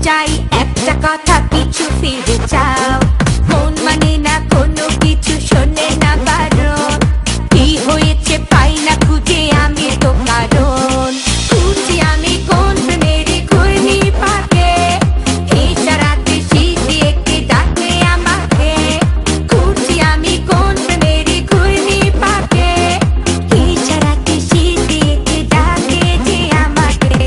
চাই একটা কথা পিছু ফিরে যাও মন মানে না কোনো কিছু শোনে না বারণ কি হয়েছে পাই না খুঁজে আমি তো কারণ খুঁজি আমি কোন প্রেমের ঘূর্ণি পাকে ইশারাতে শীতে একটি ডাকে আমাকে খুঁজি আমি কোন প্রেমের ঘূর্ণি পাকে ইশারাতে শীতে একটি ডাকে যে আমাকে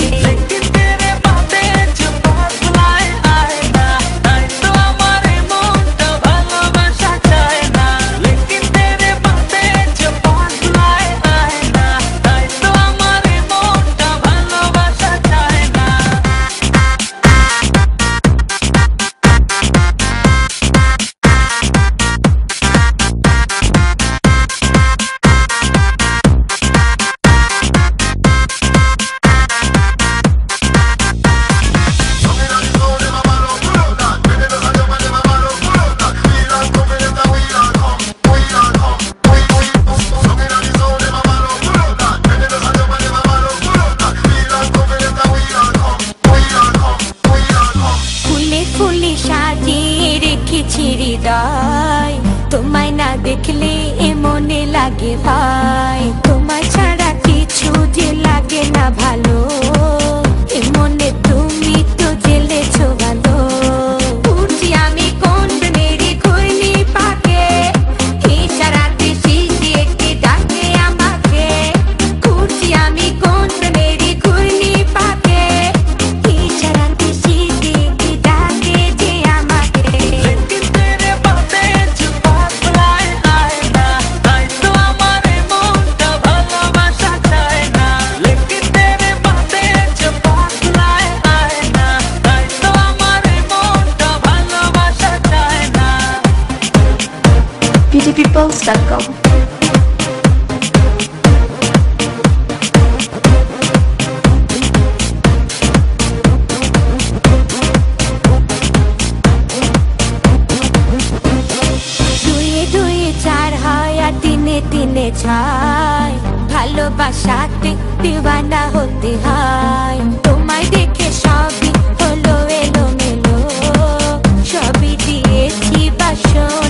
তোমায় না দেখলে এ মনে লাগে ভাই তোমায় ছাড়া কিছু যে লাগে না ভালো এ মনে তুমি তো জেলেছো ভালো উঠছি আমি কোন মেরে ঘূর্ণি পাকে ইশারাতে শীতে একটি ডাকে আমাকে উঠছি আমি কোন মেরে ঘূর্ণি পাকে ইশারাতে শীতে একটি ডাকে যে আমাকে beautypeoples.com দিনে ছাই ভালোবাসাতে দিওয়ানা হতে হয় তোমায় দেখে সবই হলো এলোমেলো সবই দিয়েছি বাসন